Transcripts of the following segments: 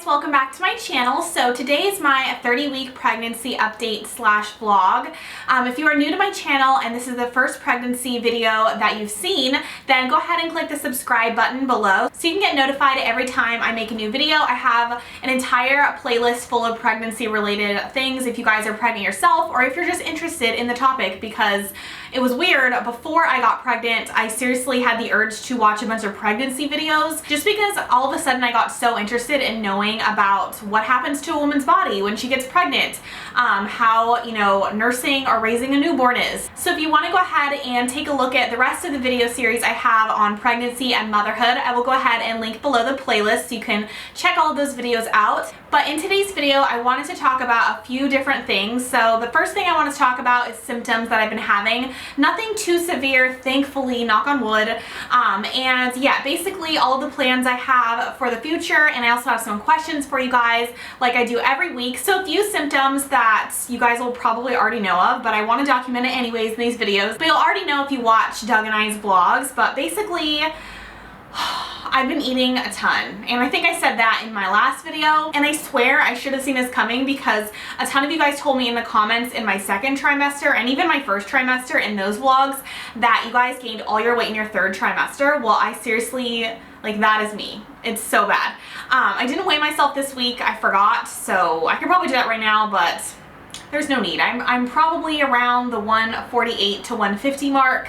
guys, welcome back to my channel. So today is my 30-week pregnancy update slash vlog. If you are new to my channel and this is the first pregnancy video that you've seen, then go ahead and click the subscribe button below so you can get notified every time I make a new video. I have an entire playlist full of pregnancy related things if you guys are pregnant yourself or if you're just interested in the topic, because it was weird. Before I got pregnant, I seriously had the urge to watch a bunch of pregnancy videos just because all of a sudden I got so interested in knowing about what happens to a woman's body when she gets pregnant, how, you know, nursing or raising a newborn is. So if you want to go ahead and take a look at the rest of the video series I have on pregnancy and motherhood, I will go ahead and link below the playlist so you can check all of those videos out. But in today's video, I wanted to talk about a few different things. So the first thing I want to talk about is symptoms that I've been having. Nothing too severe, thankfully, knock on wood. And yeah, basically all of the plans I have for the future, and I also have some questions for you guys like I do every week. So a few symptoms that you guys will probably already know of, but I want to document it anyways in these videos. But you'll already know if you watch Doug and I's vlogs, but basically I've been eating a ton, and I think I said that in my last video, and I swear I should have seen this coming because a ton of you guys told me in the comments in my second trimester and even my first trimester in those vlogs that you guys gained all your weight in your third trimester. Well, I seriously, like, that is me. It's so bad. I didn't weigh myself this week. I forgot, so I could probably do that right now, but there's no need. I'm probably around the 148 to 150 mark.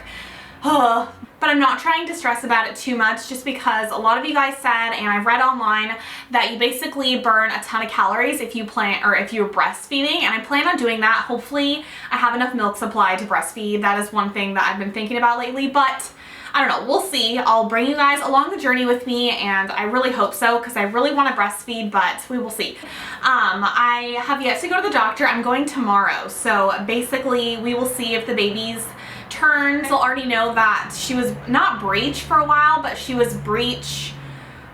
But I'm not trying to stress about it too much just because a lot of you guys said, and I've read online, that you basically burn a ton of calories if you if you're breastfeeding, and I plan on doing that. Hopefully I have enough milk supply to breastfeed. That is one thing that I've been thinking about lately, but I don't know, we'll see. I'll bring you guys along the journey with me, and I really hope so because I really want to breastfeed, but we will see. I have yet to go to the doctor. I'm going tomorrow, so basically we will see if the baby's turn. You'll already know that she was not breech for a while, but she was breech,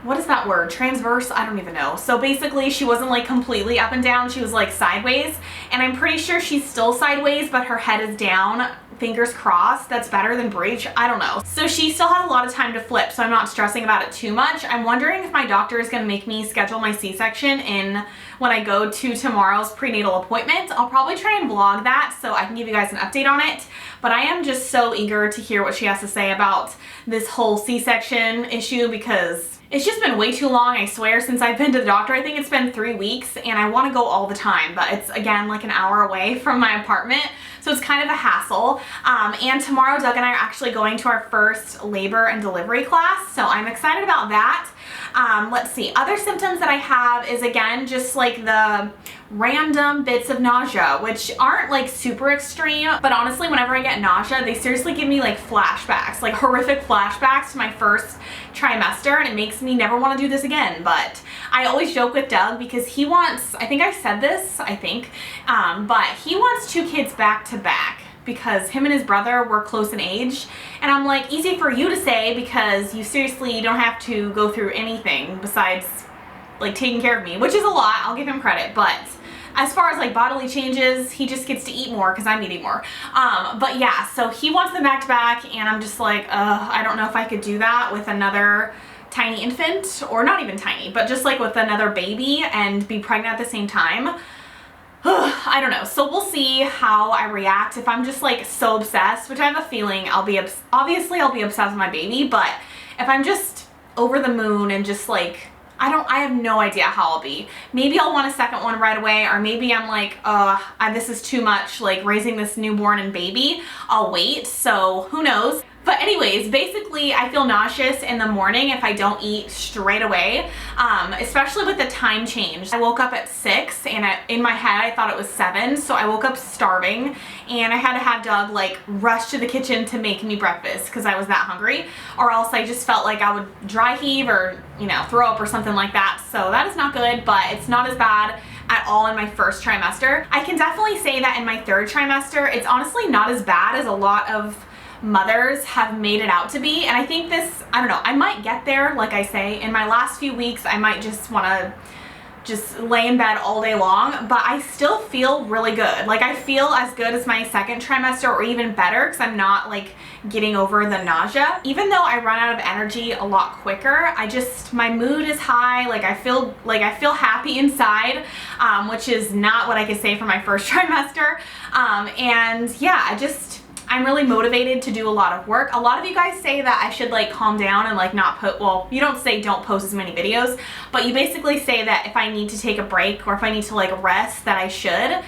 what is that word? Transverse? I don't even know. So basically she wasn't like completely up and down, she was like sideways, and I'm pretty sure she's still sideways but her head is down. Fingers crossed that's better than breech. I don't know. So she still has a lot of time to flip, so I'm not stressing about it too much. I'm wondering if my doctor is going to make me schedule my C-section in when I go to tomorrow's prenatal appointment. I'll probably try and vlog that so I can give you guys an update on it, but I am just so eager to hear what she has to say about this whole C-section issue because it's just been way too long, I swear, since I've been to the doctor. I think it's been 3 weeks and I want to go all the time, but it's again like an hour away from my apartment, so it's kind of a hassle. And tomorrow Doug and I are actually going to our first labor and delivery class, so I'm excited about that. Let's see, other symptoms that I have is again just like the random bits of nausea, which aren't like super extreme, but honestly whenever I get nausea they seriously give me like flashbacks, like horrific flashbacks to my first trimester, and it makes me never want to do this again. But I always joke with Doug because he wants, I think I said this, but he wants 2 kids back to back because him and his brother were close in age, and I'm like, easy for you to say because you seriously don't have to go through anything besides like taking care of me, which is a lot, I'll give him credit, but as far as like bodily changes, he just gets to eat more because I'm eating more. But yeah, so he wants them back to back, and I'm just like, I don't know if I could do that with another tiny infant, or not even tiny, but just like with another baby and be pregnant at the same time. I don't know. So we'll see how I react. If I'm just like so obsessed, which I have a feeling I'll be, obviously I'll be obsessed with my baby, but if I'm just over the moon and just like, I have no idea how I'll be. Maybe I'll want a second one right away, or maybe I'm like, this is too much, like raising this newborn and baby. I'll wait, so who knows. But anyways, basically I feel nauseous in the morning if I don't eat straight away, especially with the time change. I woke up at 6 and in my head I thought it was 7, so I woke up starving and I had to have Doug like rush to the kitchen to make me breakfast because I was that hungry, or else I just felt like I would dry heave or, you know, throw up or something like that. So that is not good, but it's not as bad at all in my first trimester. I can definitely say that in my third trimester, it's honestly not as bad as a lot of mothers have made it out to be, and I think this, I don't know, I might get there. Like I say, in my last few weeks I might just want to just lay in bed all day long, but I still feel really good. Like I feel as good as my second trimester or even better because I'm not like getting over the nausea. Even though I run out of energy a lot quicker, my mood is high. Like I feel happy inside, which is not what I could say for my first trimester. And yeah, I'm really motivated to do a lot of work. A lot of you guys say that I should like calm down and like not put, well, you don't say don't post as many videos, but you basically say that if I need to take a break or if I need to like rest that I should. And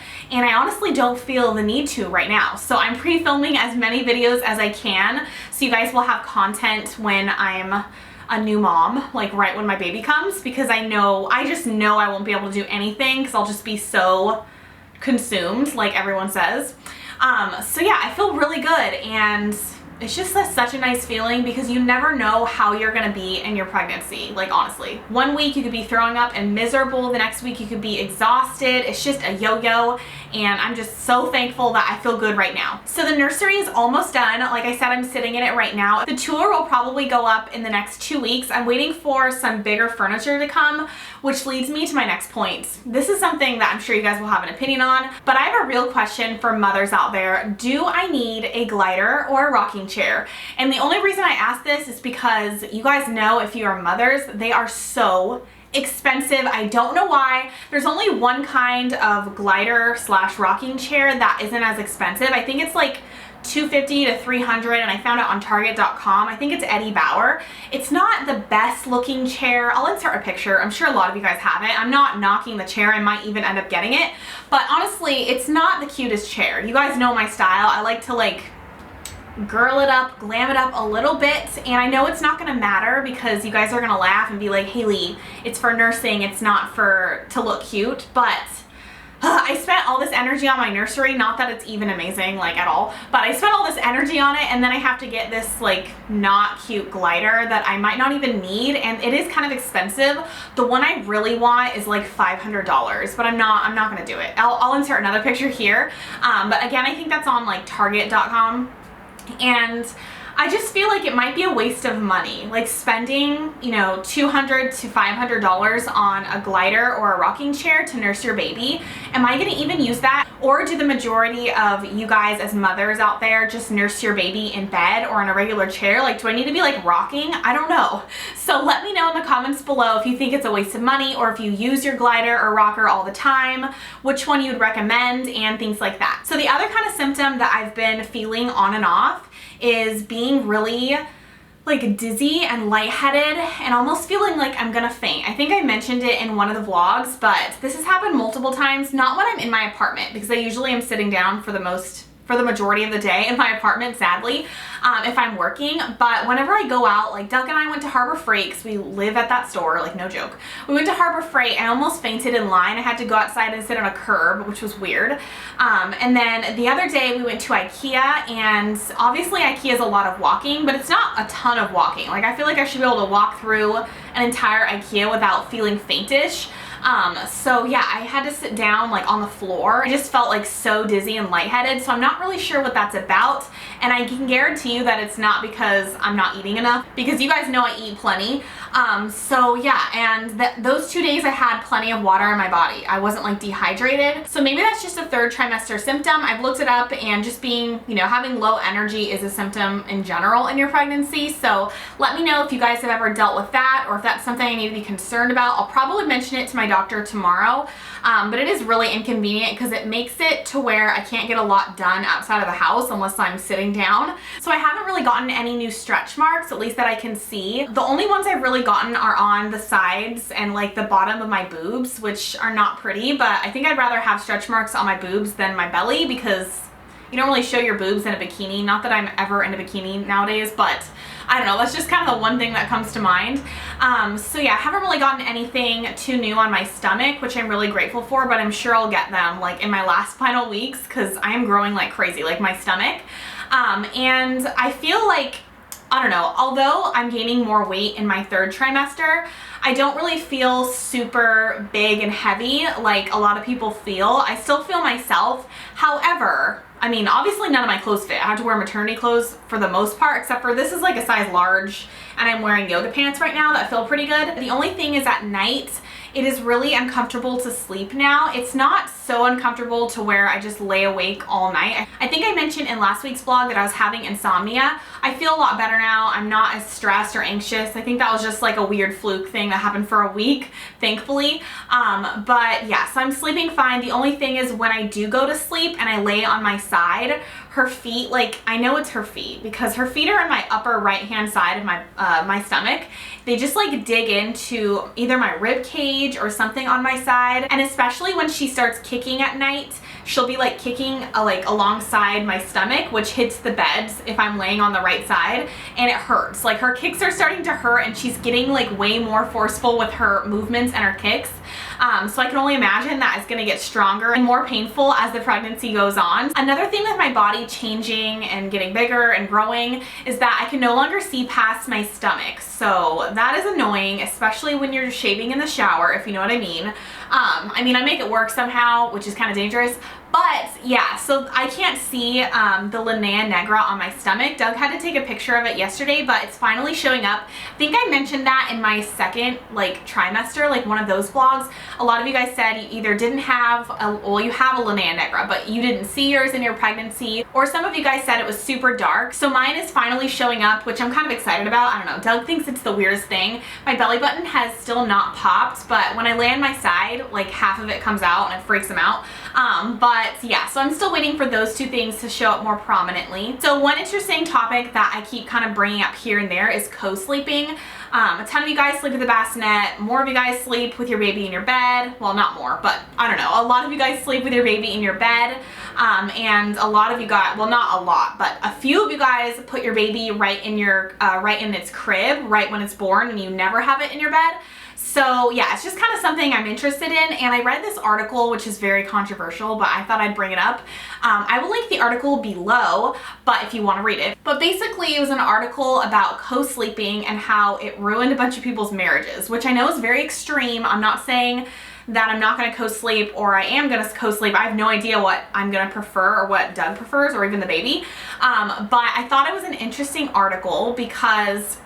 I honestly don't feel the need to right now. So I'm pre-filming as many videos as I can so you guys will have content when I'm a new mom, like right when my baby comes, because I just know I won't be able to do anything because I'll just be so consumed, like everyone says. So yeah, I feel really good, and it's just such a nice feeling because you never know how you're gonna be in your pregnancy. Like honestly, one week you could be throwing up and miserable, the next week you could be exhausted. It's just a yo-yo, and I'm just so thankful that I feel good right now. So the nursery is almost done. Like I said, I'm sitting in it right now. The tour will probably go up in the next 2 weeks. I'm waiting for some bigger furniture to come, which leads me to my next point. This is something that I'm sure you guys will have an opinion on, but I have a real question for mothers out there. Do I need a glider or a rocking chair? And the only reason I ask this is because you guys know, if you are mothers, they are so expensive. I don't know why. There's only one kind of glider slash rocking chair that isn't as expensive. I think it's like $250 to $300, and I found it on Target.com. I think it's Eddie Bauer. It's not the best looking chair. I'll insert a picture. I'm sure a lot of you guys have it. I'm not knocking the chair. I might even end up getting it. But honestly, it's not the cutest chair. You guys know my style. I like to like girl it up, glam it up a little bit, and I know it's not gonna matter because you guys are gonna laugh and be like, Hayley, it's for nursing, it's not to look cute, but I spent all this energy on my nursery, not that it's even amazing like at all, but I spent all this energy on it, and then I have to get this like not cute glider that I might not even need, and it is kind of expensive. The one I really want is like $500, but I'm not gonna do it. I'll insert another picture here, but again, I think that's on like Target.com. And I just feel like it might be a waste of money, like spending, you know, $200 to $500 on a glider or a rocking chair to nurse your baby. Am I gonna even use that? Or do the majority of you guys as mothers out there just nurse your baby in bed or in a regular chair? Like, do I need to be like rocking? I don't know. So let me know in the comments below if you think it's a waste of money, or if you use your glider or rocker all the time, which one you'd recommend, and things like that. So the other kind of symptom that I've been feeling on and off is being really like dizzy and lightheaded and almost feeling like I'm gonna faint. I think I mentioned it in one of the vlogs, but this has happened multiple times, not when I'm in my apartment, because I usually am sitting down for the majority of the day in my apartment, sadly, if I'm working. But whenever I go out, like Doug and I went to Harbor Freight because we live at that store, like no joke. We went to Harbor Freight. I almost fainted in line. I had to go outside and sit on a curb, which was weird. And then the other day we went to IKEA, and obviously IKEA is a lot of walking, but it's not a ton of walking. Like I feel like I should be able to walk through an entire IKEA without feeling faintish. So yeah, I had to sit down like on the floor. I just felt like so dizzy and lightheaded, so I'm not really sure what that's about, and I can guarantee you that it's not because I'm not eating enough, because you guys know I eat plenty. So yeah, and those 2 days I had plenty of water in my body. I wasn't like dehydrated, so maybe that's just a third trimester symptom. I've looked it up, and just being, you know, having low energy is a symptom in general in your pregnancy. So let me know if you guys have ever dealt with that, or if that's something I need to be concerned about. I'll probably mention it to my doctor tomorrow, but it is really inconvenient because it makes it to where I can't get a lot done outside of the house unless I'm sitting down. So I haven't really gotten any new stretch marks, at least that I can see. The only ones I've really gotten are on the sides and like the bottom of my boobs, which are not pretty, but I think I'd rather have stretch marks on my boobs than my belly, because you don't really show your boobs in a bikini. Not that I'm ever in a bikini nowadays, but I don't know, that's just kind of the one thing that comes to mind. So yeah, I haven't really gotten anything too new on my stomach, which I'm really grateful for, but I'm sure I'll get them like in my last final weeks, because I am growing like crazy, like my stomach. And I feel like, I don't know, although I'm gaining more weight in my third trimester, I don't really feel super big and heavy like a lot of people feel. I still feel myself. However, I mean, obviously none of my clothes fit. I have to wear maternity clothes for the most part, except for this is like a size large, and I'm wearing yoga pants right now that feel pretty good. The only thing is at night, it is really uncomfortable to sleep now. It's not so uncomfortable to where I just lay awake all night. I think I mentioned in last week's vlog that I was having insomnia. I feel a lot better now. I'm not as stressed or anxious. I think that was just like a weird fluke thing that happened for a week, thankfully. But yeah, so I'm sleeping fine. The only thing is when I do go to sleep and I lay on my side, her feet, like, I know it's her feet because her feet are on my upper right hand side of my stomach. They just like dig into either my rib cage or something on my side, and especially when she starts kicking at night, she'll be like kicking like alongside my stomach, which hits the beds if I'm laying on the right side, and it hurts. Like, her kicks are starting to hurt and she's getting like way more forceful with her movements and her kicks. So I can only imagine that it's gonna get stronger and more painful as the pregnancy goes on. Another thing with my body changing and getting bigger and growing is that I can no longer see past my stomach. So that is annoying, especially when you're shaving in the shower, if you know what I mean. I make it work somehow, which is kind of dangerous. But yeah, so I can't see the linea negra on my stomach. Doug had to take a picture of it yesterday, but it's finally showing up. I think I mentioned that in my second like trimester, like one of those vlogs. A lot of you guys said you either didn't have, well, you have a linea negra, but you didn't see yours in your pregnancy, or some of you guys said it was super dark. So mine is finally showing up, which I'm kind of excited about. I don't know, Doug thinks it's the weirdest thing. My belly button has still not popped, but when I lay on my side, like half of it comes out and it freaks him out. But yeah, so I'm still waiting for those two things to show up more prominently. So one interesting topic that I keep kind of bringing up here and there is co-sleeping. A ton of you guys sleep with a bassinet. More of you guys sleep with your baby in your bed. Well, not more, but I don't know. A lot of you guys sleep with your baby in your bed. And a lot of you guys, well, not a lot, but a few of you guys put your baby right in your, right in its crib, right when it's born, and you never have it in your bed. So yeah, it's just kind of something I'm interested in, and I read this article which is very controversial, but I thought I'd bring it up. I will link the article below, but if you want to read it. But basically it was an article about co-sleeping and how it ruined a bunch of people's marriages, which I know is very extreme. I'm not saying that I'm not going to co-sleep or I am going to co-sleep. I have no idea what I'm going to prefer or what Doug prefers or even the baby. But I thought it was an interesting article because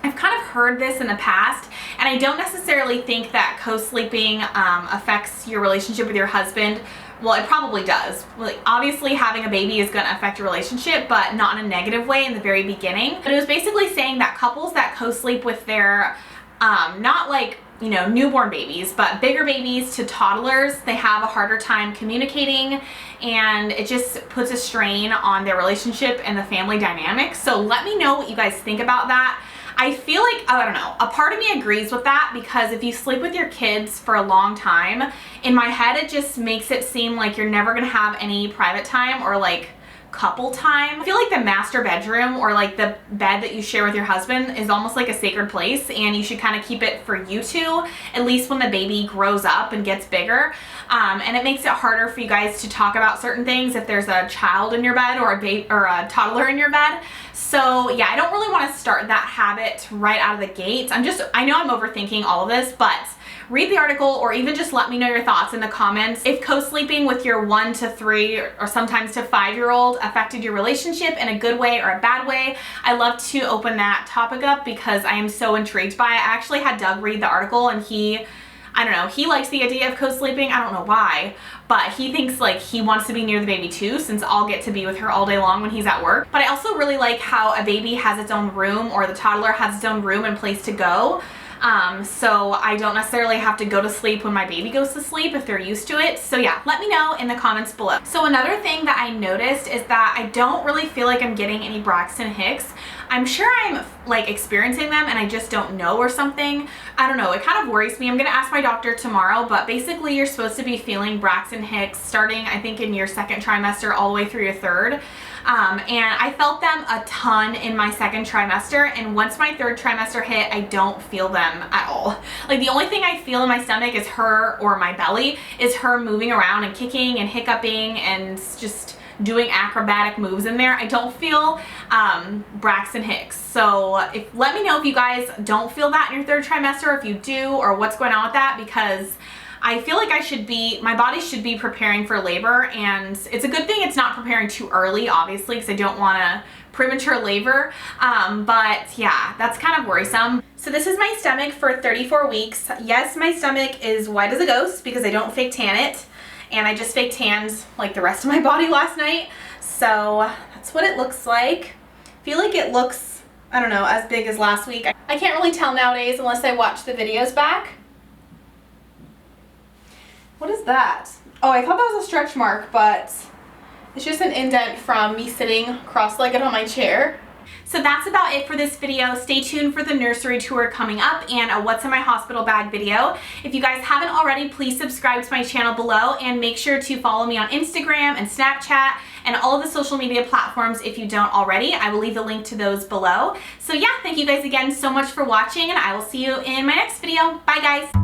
I've kind of heard this in the past, and I don't necessarily think that co-sleeping affects your relationship with your husband. Well, it probably does. Like, obviously having a baby is going to affect your relationship, but not in a negative way in the very beginning. But it was basically saying that couples that co-sleep with their, not like, you know, newborn babies, but bigger babies to toddlers, they have a harder time communicating, and it just puts a strain on their relationship and the family dynamics. So let me know what you guys think about that. I feel like, I don't know, a part of me agrees with that, because if you sleep with your kids for a long time, in my head it just makes it seem like you're never gonna have any private time or like couple time. I feel like the master bedroom, or like the bed that you share with your husband, is almost like a sacred place, and you should kind of keep it for you two, at least when the baby grows up and gets bigger. And it makes it harder for you guys to talk about certain things if there's a child in your bed or a toddler in your bed. So yeah, I don't really want to start that habit right out of the gate. I know I'm overthinking all of this, but read the article, or even just let me know your thoughts in the comments. If co-sleeping with your 1 to 3 or sometimes to 5-year-old affected your relationship in a good way or a bad way, I love to open that topic up because I am so intrigued by it. I actually had Doug read the article, and I don't know, he likes the idea of co-sleeping. I don't know why, but he thinks like he wants to be near the baby too, since I'll get to be with her all day long when he's at work. But I also really like how a baby has its own room, or the toddler has its own room and place to go. So I don't necessarily have to go to sleep when my baby goes to sleep if they're used to it. So yeah, let me know in the comments below. So another thing that I noticed is that I don't really feel like I'm getting any Braxton Hicks. I'm sure I'm like experiencing them and I just don't know or something. I don't know, it kind of worries me. I'm gonna ask my doctor tomorrow, but basically you're supposed to be feeling Braxton Hicks starting, I think, in your 2nd trimester all the way through your 3rd. And I felt them a ton in my 2nd trimester, and once my 3rd trimester hit, I don't feel them at all. Like, the only thing I feel in my stomach is her, or my belly, is her moving around and kicking and hiccuping and just doing acrobatic moves in there. I don't feel Braxton Hicks. So let me know if you guys don't feel that in your 3rd trimester, if you do, or what's going on with that, because I feel like my body should be preparing for labor, and it's a good thing it's not preparing too early, obviously, because I don't want to premature labor. But yeah, that's kind of worrisome. So this is my stomach for 34 weeks. Yes, my stomach is white as a ghost because I don't fake tan it. And I just fake tanned like the rest of my body last night. So that's what it looks like. I feel like it looks, I don't know, as big as last week. I can't really tell nowadays unless I watch the videos back. What is that? Oh, I thought that was a stretch mark, but it's just an indent from me sitting cross-legged on my chair. So that's about it for this video. Stay tuned for the nursery tour coming up and a what's in my hospital bag video. If you guys haven't already, please subscribe to my channel below and make sure to follow me on Instagram and Snapchat and all of the social media platforms if you don't already. I will leave the link to those below. So yeah, thank you guys again so much for watching, and I will see you in my next video. Bye guys.